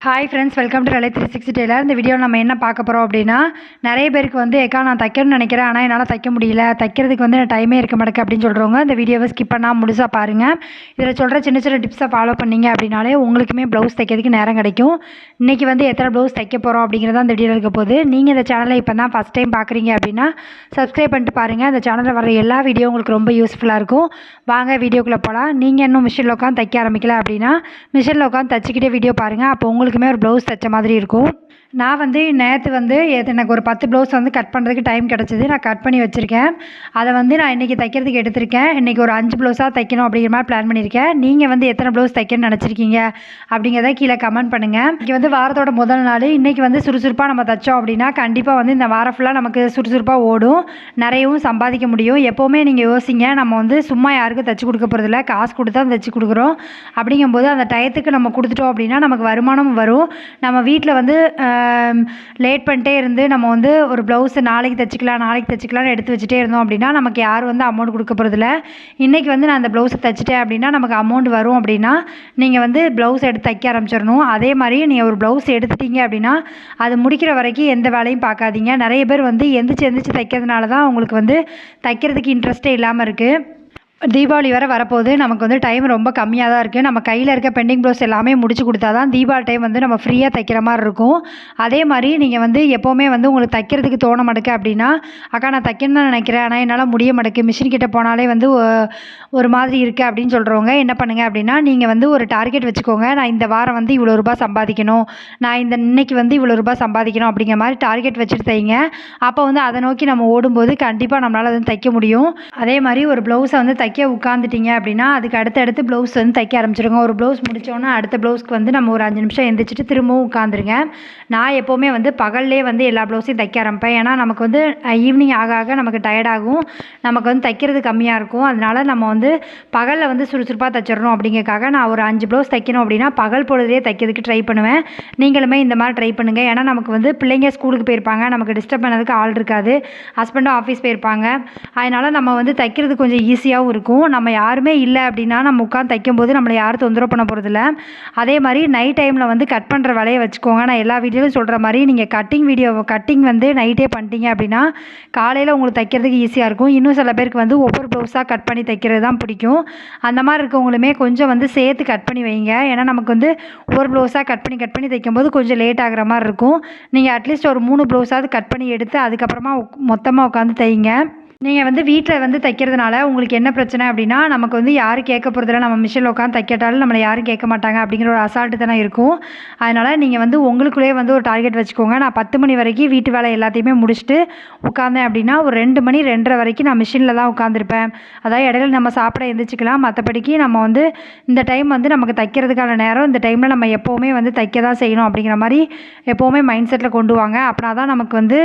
Hi friends, welcome to Lalit 360 tailor. இந்த வீடியோவில் நம்ம என்ன பார்க்க போகிறோம் அப்படின்னா, நிறைய பேருக்கு வந்து ஏக்கா நான் தைக்கணும்னு நினைக்கிறேன், ஆனால் என்னால் தைக்க முடியல, தைக்கிறதுக்கு வந்து டைமே இருக்க மாட்டேக்கு அப்படின்னு சொல்கிறவங்க இந்த வீடியோவை ஸ்கிப் பண்ணாமல் முழுசாக பாருங்கள். இதில் சொல்கிற சின்ன சின்ன டிப்ஸை ஃபாலோ பண்ணிங்க அப்படின்னாலே உங்களுக்குமே ப்ளவுஸ் தைக்கிறதுக்கு நேரம் கிடைக்கும். இன்றைக்கி வந்து எத்தனை ப்ளவுஸ் தைக்க போகிறோம் அப்படிங்கிறத அந்த வீடியோவில் இருக்க போது. நீங்கள் இந்த சேனலை இப்போ தான் ஃபஸ்ட் டைம் பார்க்குறீங்க அப்படின்னா சப்ஸ்கிரைப் பண்ணிட்டு பாருங்கள். இந்த சேனலில் வர எல்லா வீடியோ உங்களுக்கு ரொம்ப யூஸ்ஃபுல்லாக இருக்கும். வாங்க வீடியோக்குள்ளே போகலாம். நீங்கள் இன்னும் மிஷினில் உட்காந்து தைக்க ஆரம்பிக்கல அப்படின்னா மிஷினில் உட்காந்து தைச்சிக்கிட்டே வீடியோ பாருங்கள். அப்போ உங்களுக்குமே ஒரு ப்ளவுஸ் தைச்ச மாதிரி இருக்கும். நான் வந்து நேற்று வந்து எனக்கு ஒரு 10 ப்ளவுஸ் வந்து கட் பண்ணுறதுக்கு டைம் கிடச்சிது. நான் கட் பண்ணி வச்சுருக்கேன். அதை வந்து நான் இன்றைக்கி தைக்கிறதுக்கு எடுத்திருக்கேன். இன்றைக்கி ஒரு 5 ப்ளவுஸாக தைக்கணும் அப்படிங்கிற மாதிரி பிளான் பண்ணியிருக்கேன். நீங்கள் வந்து எத்தனை ப்ளவுஸ் தைக்கணும்னு நினச்சிருக்கீங்க அப்படிங்கிறத கீழே கமெண்ட் பண்ணுங்கள். இன்றைக்கி வந்து வாரத்தோட முதல் நாள். இன்றைக்கி வந்து சுறுசுறுப்பாக நம்ம தைச்சோம் அப்படின்னா கண்டிப்பாக வந்து இந்த வாரம் ஃபுல்லாக நமக்கு சுறுசுறுப்பாக ஓடும், நிறையவும் சம்பாதிக்க முடியும். எப்போவுமே நீங்கள் யோசிங்க, நம்ம வந்து சும்மா யாருக்கும் தைச்சி கொடுக்க போகிறதில்ல, காசு கொடுத்தா தைச்சி கொடுக்குறோம். அப்படிங்கும்போது அந்த டயத்துக்கு நம்ம கொடுத்துட்டோம் அப்படின்னா நமக்கு வருமானம் வரும். நம்ம வீட்டில் வந்து லேட் பண்ணிட்டே இருந்து நம்ம வந்து ஒரு ப்ளவுஸை நாளைக்கு தைச்சிக்கலாம்னு எடுத்து வச்சுட்டே இருந்தோம் அப்படின்னா நமக்கு யாரும் வந்து அமௌண்ட் கொடுக்க போகிறதில்ல. இன்றைக்கி வந்து நான் அந்த ப்ளவுஸை தைச்சிட்டேன் அப்படின்னா நமக்கு அமௌண்ட் வரும். அப்படின்னா நீங்கள் வந்து ப்ளவுஸ் எடுத்து தைக்க ஆரம்பிச்சிடணும். அதே மாதிரி நீங்கள் ஒரு ப்ளவுஸ் எடுத்துட்டீங்க அப்படின்னா அது முடிக்கிற வரைக்கும் எந்த வேலையும் பார்க்காதீங்க. நிறைய பேர் வந்து எந்திரிச்சு தைக்கிறதுனால தான் அவங்களுக்கு வந்து தைக்கிறதுக்கு இன்ட்ரெஸ்ட்டே இல்லாமல் இருக்குது. தீபாவளி வேறு வரப்போகுது. நமக்கு வந்து டைம் ரொம்ப கம்மியாக தான் இருக்குது. நம்ம கையில் இருக்க பெண்டிங் ப்ளவுஸ் எல்லாமே முடிச்சு கொடுத்தா தான் தீபாவளி டைம் வந்து நம்ம ஃப்ரீயாக தைக்கிற மாதிரி இருக்கும். அதே மாதிரி நீங்கள் வந்து எப்போவுமே வந்து உங்களுக்கு தைக்கிறதுக்கு தோண மாட்டேக்கு அப்படின்னா, அக்கா நான் தைக்கணும்னு நினைக்கிறேன் ஆனால் என்னால் முடிய மாட்டேக்கு, மிஷின் கிட்டே போனாலே வந்து ஒரு மாதிரி இருக்குது அப்படின்னு சொல்கிறவங்க என்ன பண்ணுங்கள் அப்படின்னா, நீங்கள் வந்து ஒரு டார்கெட் வச்சுக்கோங்க. நான் இந்த வாரம் வந்து இவ்வளோ ரூபாய் சம்பாதிக்கணும், நான் இன்னைக்கு வந்து இவ்வளோ ரூபாய் சம்பாதிக்கணும் அப்படிங்கிற மாதிரி டார்கெட் வச்சுட்டு தைங்க. அப்போ வந்து அதை நோக்கி நம்ம ஓடும்போது கண்டிப்பாக நம்மளால் வந்து தைக்க முடியும். அதே மாதிரி ஒரு ப்ளவுஸை வந்து தைக்க உட்காந்துட்டீங்க அப்படின்னா அதுக்கு அடுத்தடுத்து ப்ளவுஸ் வந்து தைக்க ஆரம்பிச்சிருங்க. ஒரு ப்ளவுஸ் முடித்தோன்னா அடுத்த ப்ளவுஸ்க்கு வந்து நம்ம ஒரு 5 நிமிஷம் எந்திரிச்சிட்டு திரும்பவும் உட்காந்துருங்க. நான் எப்போவுமே வந்து பகல்லே வந்து எல்லா ப்ளவுஸையும் தைக்க ஆரம்பிப்பேன். ஏன்னா நமக்கு வந்து ஈவினிங் ஆக ஆக நமக்கு டயர்டாகும், நமக்கு வந்து தைக்கிறது கம்மியாக இருக்கும். அதனால நம்ம வந்து பகலில் வந்து சுறுசுறுப்பாக தைச்சிடணும். அப்படிங்கிறதுக்காக நான் ஒரு 5 ப்ளவுஸ் தைக்கணும் அப்படின்னா பகல் பொழுதுலேயே தைக்கிறதுக்கு ட்ரை பண்ணுவேன். நீங்களுமே இந்த மாதிரி ட்ரை பண்ணுங்கள். ஏன்னா நமக்கு வந்து பிள்ளைங்க ஸ்கூலுக்கு போயிருப்பாங்க, நமக்கு டிஸ்டர்ப் பண்ணதுக்கு ஆள் இருக்காது, ஹஸ்பண்டும் ஆஃபீஸ் போயிருப்பாங்க. அதனால் நம்ம வந்து தைக்கிறது கொஞ்சம் ஈஸியாகவும் இருக்கும். நம்ம யாருமே இல்லை அப்படின்னா நம்ம உட்காந்து தைக்கும்போது நம்மளை யாரும் தொந்தரவு பண்ண போகிறதில்ல. அதே மாதிரி நைட் டைமில் வந்து கட் பண்ணுற வேலையை வச்சுக்கோங்க. நான் எல்லா வீடியோலையும் சொல்கிற மாதிரி நீங்கள் கட்டிங் வந்து நைட்டே பண்ணிட்டீங்க அப்படின்னா காலையில் உங்களுக்கு தைக்கிறதுக்கு ஈஸியாக இருக்கும். இன்னும் சில பேருக்கு வந்து ஒவ்வொரு ப்ளவுஸாக கட் பண்ணி தைக்கிறது தான் பிடிக்கும். அந்த மாதிரி இருக்கவங்களுமே கொஞ்சம் வந்து சேர்த்து கட் பண்ணி வைங்க. ஏன்னா நமக்கு வந்து ஒவ்வொரு ப்ளவுஸாக கட் பண்ணி தைக்கும்போது கொஞ்சம் லேட் ஆகிற மாதிரி இருக்கும். நீங்கள் அட்லீஸ்ட் ஒரு 3 ப்ளவுஸாவது கட் பண்ணி எடுத்து அதுக்கப்புறமா மொத்தமாக உட்காந்து தைங்க. நீங்கள் வந்து வீட்டில் வந்து தைக்கிறதுனால உங்களுக்கு என்ன பிரச்சனை அப்படின்னா, நமக்கு வந்து யாரும் கேட்க போகிறதில்ல, நம்ம மிஷினில் உட்காந்து தைக்கட்டாலும் நம்மளை யாரும் கேட்க மாட்டாங்க அப்படிங்கிற ஒரு அசால்ட்டு தானே இருக்கும். அதனால் நீங்கள் வந்து உங்களுக்குள்ளேயே வந்து ஒரு டார்கெட் வச்சுக்கோங்க. நான் 10 மணி வரைக்கும் வீட்டு வேலை எல்லாத்தையுமே முடிச்சுட்டு உட்காந்தேன் அப்படின்னா ஒரு 2 மணி 2:30 வரைக்கும் நான் மிஷினில் தான் உட்காந்துருப்பேன். அதாவது இடையில நம்ம சாப்பிட எழுந்திரிச்சிக்கலாம், மற்றபடிக்கு நம்ம வந்து இந்த டைம் வந்து நமக்கு தைக்கிறதுக்கான நேரம், இந்த டைமில் நம்ம எப்போவுமே வந்து தைக்க தான் செய்யணும் அப்படிங்கிற மாதிரி எப்போவுமே மைண்ட் செட்டில் கொண்டு வாங்க. அப்படின்னா தான் நமக்கு வந்து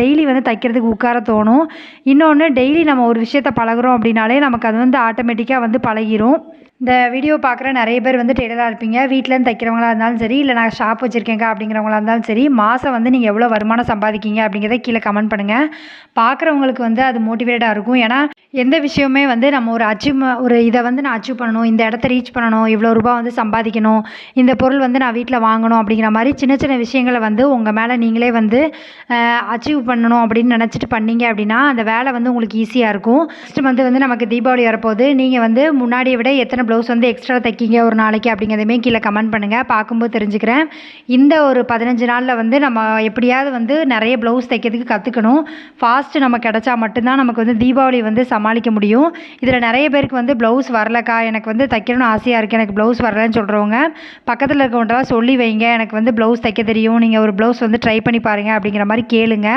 டெய்லி வந்து தைக்கிறதுக்கு உட்கார தோணும். இன்னொன்று, டெய்லி நம்ம ஒரு விஷயத்தை பழகுறோம் அப்படின்னாலே நமக்கு அது வந்து ஆட்டோமேட்டிக்காக வந்து பழகிரும். இந்த வீடியோ பார்க்குற நிறைய பேர் வந்து டெய்லராக இருப்பீங்க. வீட்டிலேருந்து தைக்கிறவங்களா இருந்தாலும் சரி, இல்லை நான் ஷாப் வச்சுருக்கேங்க அப்படிங்கிறவங்களா இருந்தாலும் சரி, மாதம் வந்து நீங்கள் எவ்வளோ வருமானம் சம்பாதிக்கீங்க அப்படிங்கிறத கீழே கமெண்ட் பண்ணுங்கள். பார்க்குறவங்களுக்கு வந்து அது மோட்டிவேட்டாக இருக்கும். ஏன்னா எந்த விஷயமே வந்து நம்ம ஒரு இதை வந்து நான் அச்சீவ் பண்ணணும், இந்த இடத்த ரீச் பண்ணணும், இவ்வளோ ரூபா வந்து சம்பாதிக்கணும், இந்த பொருள் வந்து நான் வீட்டில் வாங்கணும் அப்படிங்கிற மாதிரி சின்ன சின்ன விஷயங்களை வந்து உங்கள் மேலே நீங்களே வந்து அச்சீவ் பண்ணணும் அப்படின்னு நினச்சிட்டு பண்ணீங்க அப்படின்னா அந்த வேலை வந்து உங்களுக்கு ஈஸியாக இருக்கும். நெக்ஸ்ட் மந்த் வந்து நமக்கு தீபாவளி வரப்போகுது. நீங்கள் வந்து முன்னாடியை விட எத்தனை ப்ளவுஸ் வந்து எக்ஸ்ட்ரா தைக்கிங்க ஒரு நாளைக்கு அப்படிங்கிறதையுமே கீழே கமெண்ட் பண்ணுங்கள். பார்க்கும்போது தெரிஞ்சுக்கிறேன். இந்த ஒரு 15 நாளில் வந்து நம்ம எப்படியாவது வந்து நிறைய ப்ளவுஸ் தைக்கிறதுக்கு கற்றுக்கணும். ஃபாஸ்ட்டு நம்ம கிடச்சா மட்டும்தான் நமக்கு வந்து தீபாவளி வந்து சமாளிக்க முடியும். இதில் நிறைய பேருக்கு வந்து ப்ளவுஸ் வரலக்கா, எனக்கு வந்து தைக்கணும்னு ஆசையாக இருக்குது, எனக்கு ப்ளவுஸ் வரலன்னு சொல்கிறவங்க பக்கத்தில் இருக்கவங்கள்ட்ட சொல்லி வைங்க, எனக்கு வந்து ப்ளவுஸ் தைக்க தெரியும், நீங்கள் ஒரு ப்ளவுஸ் வந்து ட்ரை பண்ணி பாருங்கள் அப்படிங்கிற மாதிரி கேளுங்க.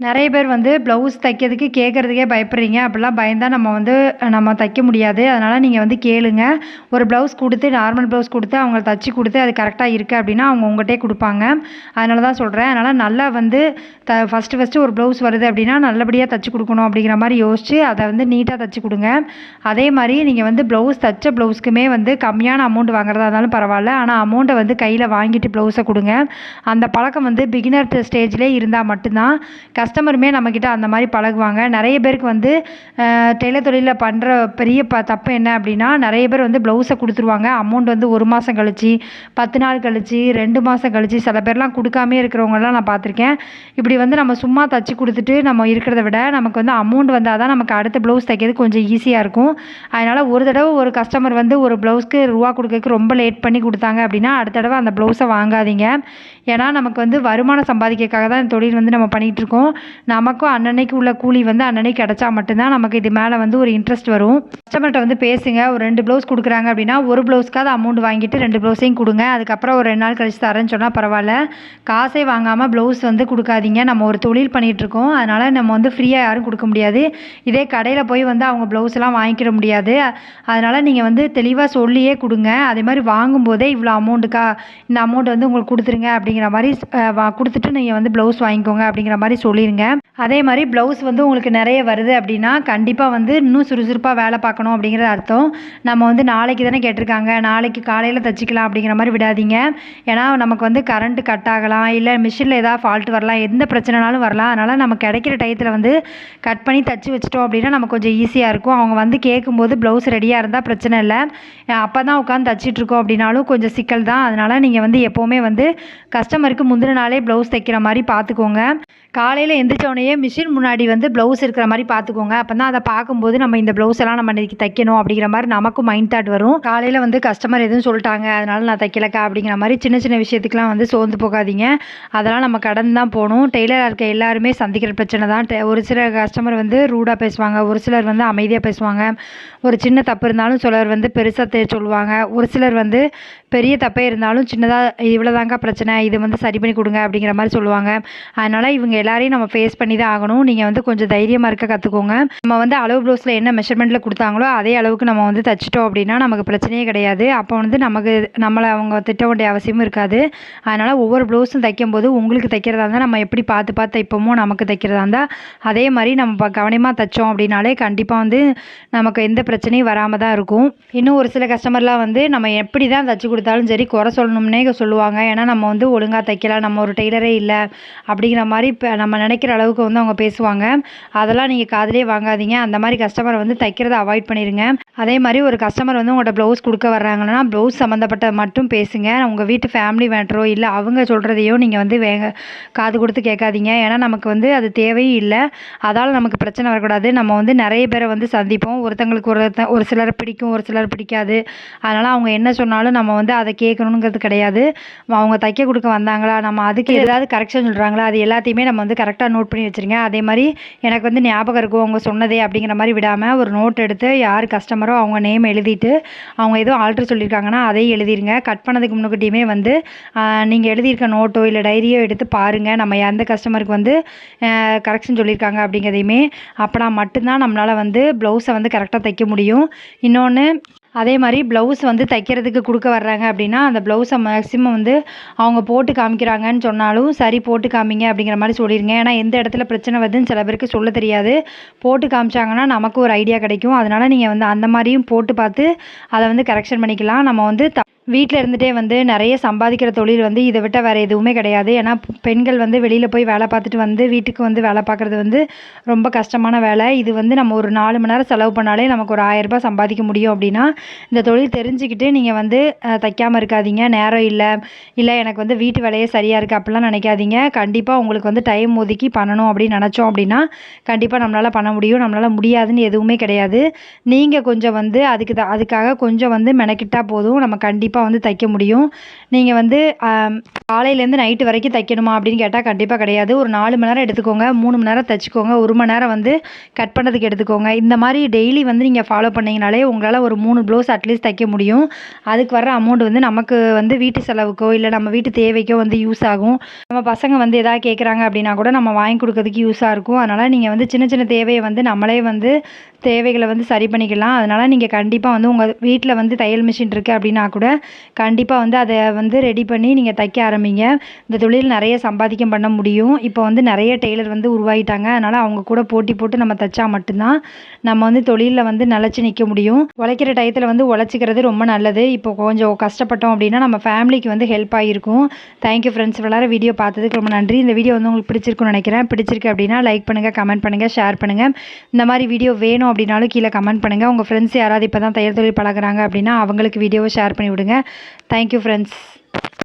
நிறைய பேர் வந்து ப்ளவுஸ் தைக்கிறதுக்கு கேட்குறதுக்கே பயப்படுறீங்க. அப்படிலாம் பயந்தால் நம்ம தைக்க முடியாது. அதனால் நீங்கள் வந்து கேளுங்க. ஒரு ப்ளவுஸ் கொடுத்து, நார்மல் ப்ளவுஸ் கொடுத்து அவங்க தச்சு கொடுத்து அது கரெக்டாக இருக்குது அப்படின்னா அவங்க உங்கள்கிட்டே கொடுப்பாங்க. அதனால தான் சொல்கிறேன். அதனால் நல்லா வந்து ஃபஸ்ட்டு ஒரு ப்ளவுஸ் வருது அப்படின்னா நல்லபடியாக தைச்சி கொடுக்கணும் அப்படிங்கிற மாதிரி யோசிச்சு அதை வந்து நீட்டாக தைச்சி கொடுங்க. அதே மாதிரி நீங்கள் வந்து தைச்ச ப்ளவுஸ்க்குமே வந்து கம்மியான அமௌண்ட் வாங்குறதா இருந்தாலும் பரவாயில்ல, ஆனால் அமௌண்ட்டை வந்து கையில் வாங்கிட்டு ப்ளவுஸை கொடுங்க. அந்த பழக்கம் வந்து பிகினர் ஸ்டேஜ்லேயே இருந்தால் மட்டும்தான் கஸ்டமருமே நம்மக்கிட்ட அந்த மாதிரி பழகுவாங்க. நிறைய பேருக்கு வந்து டெய்லர் தொழிலில் பண்ணுற பெரிய தப்பு என்ன அப்படின்னா, நிறைய பேர் வந்து வந்து ப்ளவுஸை கொடுத்துருவாங்க. அமௌண்ட் வந்து 1 மாதம் கழிச்சு, 10 நாள் கழிச்சு, 2 மாதம் கழிச்சு, சில பேர்லாம் கொடுக்காமே இருக்கிறவங்கலாம் நான் பார்த்துருக்கேன். இப்படி வந்து நம்ம சும்மா தச்சு கொடுத்துட்டு நம்ம இருக்கிறத விட நமக்கு வந்து அமௌண்ட் வந்தால் தான் நமக்கு அடுத்த ப்ளவுஸ் தைக்கிறது கொஞ்சம் ஈஸியாக இருக்கும். அதனால் ஒரு தடவை ஒரு கஸ்டமர் வந்து ஒரு ப்ளவுஸ்க்கு ரூபா கொடுக்கறதுக்கு ரொம்ப லேட் பண்ணி கொடுத்தாங்க அப்படின்னா அடுத்த தடவை அந்த ப்ளவுஸை வாங்காதீங்க. ஏன்னா நமக்கு வந்து வருமானம் சம்பாதிக்கிறதுக்காக தான் இந்த தொழில் வந்து நம்ம பண்ணிகிட்ருக்கோம். நமக்கும் அன்னன்னைக்கு உள்ள கூலி வந்து அன்னன்னைக்கு கிடச்சா மட்டும்தான் நமக்கு இது மேலே வந்து ஒரு இன்ட்ரெஸ்ட் வரும். கஸ்டமர்கிட்ட வந்து பேசுங்க. ஒரு 2 ப்ளவுஸ் கொடுக்குறாங்க அப்படின்னா ஒரு ப்ளவுஸ்க்காவது அமௌண்ட் வாங்கிட்டு 2 ப்ளவுஸையும் கொடுங்க. அதுக்கப்புறம் ஒரு 2 நாள் கழிச்சு தரேன்னு சொன்னால் பரவாயில்ல. காசே வாங்காமல் ப்ளவுஸ் வந்து கொடுக்காதீங்க. நம்ம ஒரு தொழில் பண்ணிகிட்ருக்கோம். அதனால் நம்ம வந்து ஃப்ரீயாக யாரும் கொடுக்க முடியாது. இதே கடையில் போய் வந்து அவங்க ப்ளவுஸ்லாம் வாங்கிக்கிட முடியாது. அதனால் நீங்கள் வந்து தெளிவாக சொல்லியே கொடுங்க. அதே மாதிரி வாங்கும்போதே இவ்வளோ அமௌண்ட்டுக்கா, இந்த அமௌண்ட் வந்து உங்களுக்கு கொடுத்துருங்க அப்படிங்கிற மாதிரி கொடுத்துட்டு நீங்கள் வந்து ப்ளவுஸ் வாங்கிக்கோங்க அப்படிங்கிற மாதிரி சொல்லிடுங்க. அதே மாதிரி ப்ளவுஸ் வந்து உங்களுக்கு நிறைய வருது அப்படின்னா கண்டிப்பாக வந்து இன்னும் சுறுசுறுப்பாக வேலை பார்க்கணும் அப்படிங்கிறது அர்த்தம். நம்ம வந்து நாளைக்கு தானே கேட்டிருக்காங்க, நாளைக்கு காலையில் தைச்சிக்கலாம் அப்படிங்கிற மாதிரி விடாதீங்க. ஏன்னா நமக்கு வந்து கரண்ட்டு கட் ஆகலாம், இல்லை மிஷினில் ஏதாவது ஃபால்ட் வரலாம், எந்த பிரச்சனைனாலும் வரலாம். அதனால் நம்ம கிடைக்கிற டயத்தில் வந்து கட் பண்ணி தச்சு வச்சிட்டோம் அப்படின்னா நமக்கு கொஞ்சம் ஈஸியாக இருக்கும். அவங்க வந்து கேட்கும்போது ப்ளவுஸ் ரெடியாக இருந்தால் பிரச்சனை இல்லை. அப்போ தான் உட்காந்து தச்சிட்ருக்கோம் அப்படின்னாலும் கொஞ்சம் சிக்கல் தான். அதனால் நீங்கள் வந்து எப்போவுமே வந்து கஸ்டமருக்கு முந்தின நாளே ப்ளவுஸ் தைக்கிற மாதிரி பார்த்துக்கோங்க. காலையில் எந்திரிச்சோடனேயே மிஷின் முன்னாடி வந்து ப்ளவுஸ் இருக்கிற மாதிரி பார்த்துக்கோங்க. அப்போ தான் அதை பார்க்கும்போது நம்ம இந்த ப்ளவுஸ் எல்லாம் நம்ம இன்றைக்கி தைக்கணும் அப்படிங்கிற மாதிரி நமக்கும் மைண்ட் தாட் வரும். காலையில் வந்து கஸ்டமர் எதுவும் சொல்லிட்டாங்க அதனால் நான் தைக்கலக்கா அப்படிங்கிற மாதிரி சின்ன சின்ன விஷயத்துக்குலாம் வந்து சோர்ந்து போகாதீங்க. அதெல்லாம் நம்ம கடந்து தான் போகணும். டெய்லராக இருக்க எல்லாருமே சந்திக்கிற பிரச்சனை தான். ஒரு சில கஸ்டமர் வந்து ரூடாக பேசுவாங்க, ஒரு சிலர் வந்து அமைதியாக பேசுவாங்க. ஒரு சின்ன தப்பு இருந்தாலும் சிலர் வந்து பெருசாக சொல்லுவாங்க. ஒரு சிலர் வந்து பெரிய தப்பே இருந்தாலும் சின்னதாக இவ்வளோதாங்க பிரச்சனை, இது வந்து சரி பண்ணி கொடுங்க அப்படிங்கிற மாதிரி சொல்லுவாங்க. அதனால் இவங்க எல்லாரையும் நம்ம ஃபேஸ் பண்ணி தான் ஆகணும். நீங்கள் வந்து கொஞ்சம் தைரியமாக இருக்க கற்றுக்கோங்க. நம்ம வந்து அளவு ப்ளவுஸில் என்ன மெஷர்மெண்ட்டில் கொடுத்தாங்களோ அதே அளவுக்கு நம்ம வந்து தைச்சிட்டோம் அப்படின்னா நமக்கு பிரச்சனையே கிடையாது. அப்போ வந்து நம்மளை அவங்க திட்ட வேண்டிய அவசியமும் இருக்காது. அதனால் ஒவ்வொரு ப்ளவுஸும் தைக்கும்போது உங்களுக்கு தைக்கிறதா இருந்தால் நம்ம எப்படி பார்த்து பார்த்து தைப்போமோ நமக்கு தைக்கிறதா இருந்தால் அதே மாதிரி நம்ம கவனமாக தைச்சோம் அப்படின்னாலே கண்டிப்பாக வந்து நமக்கு எந்த பிரச்சனையும் வராமல் தான் இருக்கும். இன்னும் ஒரு சில கஸ்டமர்லாம் வந்து நம்ம எப்படி தான் தைச்சி கொடுத்தாலும் சரி குறை சொல்லணும்னே சொல்லுவாங்க. ஏன்னா நம்ம வந்து ஒழுங்காக தைக்கல, நம்ம ஒரு டெய்லரே இல்லை அப்படிங்கிற மாதிரி இப்போ நம்ம நினைக்கிற அளவுக்கு வந்து அவங்க பேசுவாங்க. அதெல்லாம் நீங்கள் காதிலே வாங்காதீங்க. அந்த மாதிரி கஸ்டமரை வந்து தைக்கிறத அவாய்ட் பண்ணிடுங்க. அதே மாதிரி ஒரு கஸ்டமர் வந்து உங்கள்கிட்ட ப்ளவுஸ் கொடுக்க வர்றாங்கன்னா ப்ளவுஸ் சம்மந்தப்பட்ட மட்டும் பேசுங்க. உங்கள் வீட்டு ஃபேமிலி மேட்டரோ இல்லை அவங்க சொல்கிறதையோ நீங்கள் வந்து காது கொடுத்து கேட்காதீங்க. ஏன்னா நமக்கு வந்து அது தேவையும் இல்லை. அதால் நமக்கு பிரச்சனை வரக்கூடாது. நம்ம வந்து நிறைய பேரை வந்து சந்திப்போம். ஒருத்தங்களுக்கு ஒரு சிலரை பிடிக்கும், ஒரு சிலர் பிடிக்காது. அதனால் அவங்க என்ன சொன்னாலும் நம்ம வந்து அதை கேட்கணுங்கிறது கிடையாது. அவங்க தைக்க கொடுக்க வந்தாங்களா, நம்ம அதுக்கு ஏதாவது கரெக்ஷன் சொல்கிறாங்களா, அது எல்லாத்தையுமே நம்ம வந்து கரெக்டாக நோட் பண்ணி வச்சுருங்க. அதே மாதிரி எனக்கு வந்து ஞாபகம் இருக்கும் அவங்க சொன்னதே அப்படிங்கிற மாதிரி விடாமல் ஒரு நோட் எடுத்து யார் கஸ்டமரோ அவங்க நேம் எழுதிட்டு அவங்க எதுவும் ஆல்ட்ரு சொல்லியிருக்காங்கன்னா அதையும் எழுதிருங்க. கட் பண்ணதுக்கு முன்னாடியுமே வந்து நீங்கள் எழுதியிருக்க நோட்டோ இல்லை டைரியோ எடுத்து பாருங்கள். நம்ம எந்த கஸ்டமருக்கு வந்து கரெக்ஷன் சொல்லியிருக்காங்க அப்படிங்கிறதையுமே. அப்போனா மட்டும்தான் நம்மளால் வந்து ப்ளவுஸை வந்து கரெக்டாக தைக்க முடியும். இன்னொன்று அதே மாதிரி ப்ளவுஸ் வந்து தைக்கிறதுக்கு கொடுக்க வர்றாங்க அப்படின்னா அந்த ப்ளவுஸை மேக்ஸிமம் வந்து அவங்க போட்டு காமிக்கிறாங்கன்னு சொன்னாலும் சரி போட்டு காமிங்க அப்படிங்கிற மாதிரி சொல்லிடுங்க. ஏன்னா எந்த இடத்துல பிரச்சனை வருதுன்னு சில பேருக்கு சொல்ல தெரியாது. போட்டு காமிச்சாங்கன்னா நமக்கு ஒரு ஐடியா கிடைக்கும். அதனால் நீங்கள் வந்து அந்த மாதிரியும் போட்டு பார்த்து அதை வந்து கரெக்ஷன் பண்ணிக்கலாம். நம்ம வந்து வீட்டில் இருந்துகிட்டே வந்து நிறைய சம்பாதிக்கிற தொழில் வந்து இதை விட்டால் வேறு எதுவுமே கிடையாது. ஏன்னா பெண்கள் வந்து வெளியில் போய் வேலை பார்த்துட்டு வந்து வீட்டுக்கு வந்து வேலை பார்க்குறது வந்து ரொம்ப கஷ்டமான வேலை. இது வந்து நம்ம ஒரு 4 மணி நேரம் செலவு பண்ணாலே நமக்கு ஒரு 1000 ரூபாய் சம்பாதிக்க முடியும். அப்படின்னா இந்த தொழில் தெரிஞ்சுக்கிட்டு நீங்கள் வந்து தைக்காமல் இருக்காதீங்க. நேரம் இல்லை எனக்கு வந்து வீட்டு வேலையே சரியாக இருக்குது அப்படிலாம் நினைக்காதீங்க. கண்டிப்பாக உங்களுக்கு வந்து டைம் ஒதுக்கி பண்ணணும் அப்படின்னு நினச்சோம் அப்படின்னா கண்டிப்பாக நம்மளால் பண்ண முடியும். நம்மளால் முடியாதுன்னு எதுவுமே கிடையாது. நீங்கள் கொஞ்சம் வந்து அதுக்காக கொஞ்சம் வந்து மெனக்கிட்டால் போதும், நம்ம கண்டிப்பாக வந்து தைக்க முடியும். நீங்கள் வந்து காலையிலேருந்து நைட்டு வரைக்கும் தைக்கணுமா அப்படின்னு கேட்டால் கண்டிப்பாக கிடையாது. ஒரு 4 மணி நேரம் எடுத்துக்கோங்க, 3 மணி நேரம் தைச்சிக்கோங்க, 1 மணி நேரம் வந்து கட் பண்ணுறதுக்கு எடுத்துக்கோங்க. இந்த மாதிரி டெய்லி வந்து நீங்கள் ஃபாலோ பண்ணிங்கனாலே உங்களால் ஒரு 3 ப்ளவுஸ் அட்லீஸ்ட் தைக்க முடியும். அதுக்கு வர அமௌண்ட் வந்து நமக்கு வந்து வீட்டு செலவுக்கோ இல்லை நம்ம வீட்டு தேவைக்கோ வந்து யூஸ் ஆகும். நம்ம பசங்க வந்து எதாவது கேட்குறாங்க அப்படின்னா கூட நம்ம வாங்கி கொடுக்கறதுக்கு யூஸாக இருக்கும். அதனால் நீங்கள் வந்து சின்ன சின்ன தேவையை வந்து நம்மளே வந்து தேவைகளை வந்து சரி பண்ணிக்கலாம். அதனால் நீங்கள் கண்டிப்பாக வந்து உங்கள் வீட்டில் வந்து தையல் மிஷின் இருக்குது அப்படின்னா கூட கண்டிப்பாக வந்து அதை வந்து ரெடி பண்ணி நீங்கள் தைக்க ஆரம்பிங்க. இந்த தொழில் நிறைய சம்பாதிக்கம் பண்ண முடியும். இப்போ வந்து நிறைய டெய்லர் வந்து உருவாகிட்டாங்க. அதனால் அவங்க கூட போட்டி போட்டு நம்ம தைச்சா மட்டும்தான் நம்ம வந்து தொழிலில் வந்து நிலச்சி நிற்க முடியும். உழைக்கிற டயத்தில் வந்து உழைச்சிக்கிறது ரொம்ப நல்லது. இப்போ கொஞ்சம் கஷ்டப்பட்டோம் அப்படின்னா நம்ம ஃபேமிலிக்கு வந்து ஹெல்ப் ஆகிருக்கும். Thank you friends. எல்லாரும் வீடியோ பார்த்ததுக்கு ரொம்ப நன்றி. இந்த வீடியோ வந்து உங்களுக்கு பிடிச்சிருக்குன்னு நினைக்கிறேன். பிடிச்சிருக்கு அப்படின்னா லைக் பண்ணுங்கள், கமெண்ட் பண்ணுங்கள், ஷேர் பண்ணுங்கள். இந்த மாதிரி வீடியோ வேணும் அப்படின்னாலும் கீழே கமெண்ட் பண்ணுங்கள். உங்கள் ஃப்ரெண்ட்ஸ் யாராவது இப்போ தான் தையல் தொழில் பழகுறாங்க அப்படின்னா அவங்களுக்கு வீடியோவை ஷேர் பண்ணி விடுங்க. Thank you friends.